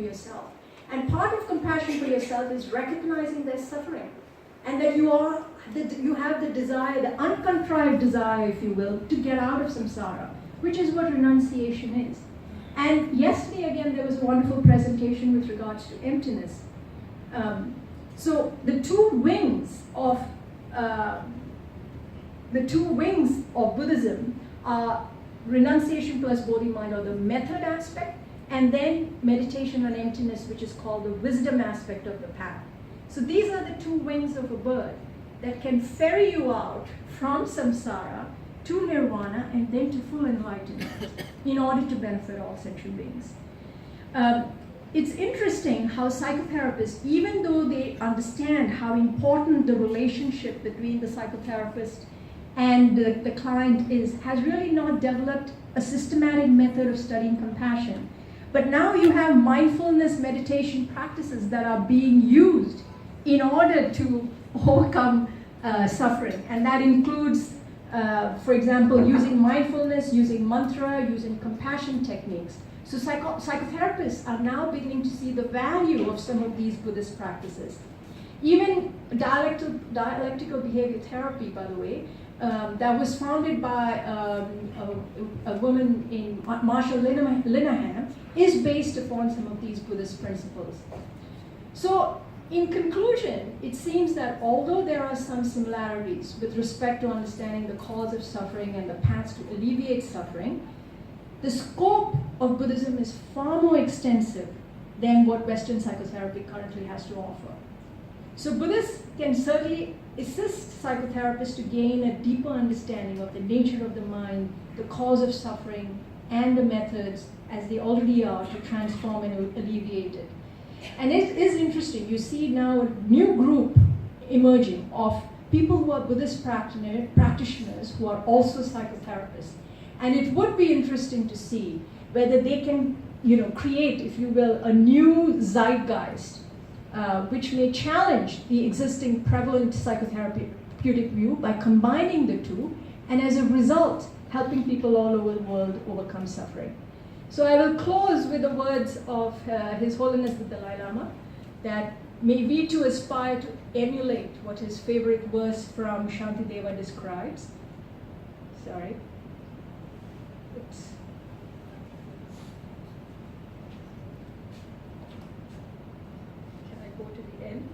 yourself. And part of compassion for yourself is recognizing their suffering, and that you have the desire, the uncontrived desire, if you will, to get out of samsara, which is what renunciation is. And yesterday, again, there was a wonderful presentation with regards to emptiness. So the two wings of Buddhism are renunciation plus bodhi-mind, or the method aspect, and then meditation on emptiness, which is called the wisdom aspect of the path. So these are the two wings of a bird that can ferry you out from samsara to nirvana and then to full enlightenment in order to benefit all sentient beings. It's interesting how psychotherapists, even though they understand how important the relationship between the psychotherapist and the client is, has really not developed a systematic method of studying compassion. But now you have mindfulness meditation practices that are being used in order to overcome suffering. And that includes, for example, using mindfulness, using mantra, using compassion techniques. So psychotherapists are now beginning to see the value of some of these Buddhist practices. Even dialectical behavior therapy, by the way, that was founded by a woman in Marshall Linehan, is based upon some of these Buddhist principles. So in conclusion, it seems that although there are some similarities with respect to understanding the cause of suffering and the paths to alleviate suffering, the scope of Buddhism is far more extensive than what Western psychotherapy currently has to offer. So Buddhists can certainly assist psychotherapists to gain a deeper understanding of the nature of the mind, the cause of suffering, and the methods, as they already are, to transform and alleviate it. And it is interesting, you see now a new group emerging of people who are Buddhist practitioners who are also psychotherapists. And it would be interesting to see whether they can, create, if you will, a new zeitgeist, which may challenge the existing prevalent psychotherapeutic view by combining the two, and as a result, helping people all over the world overcome suffering. So I will close with the words of His Holiness the Dalai Lama, that may we too aspire to emulate what his favorite verse from Shantideva describes. Sorry. Oops. Can I go to the end?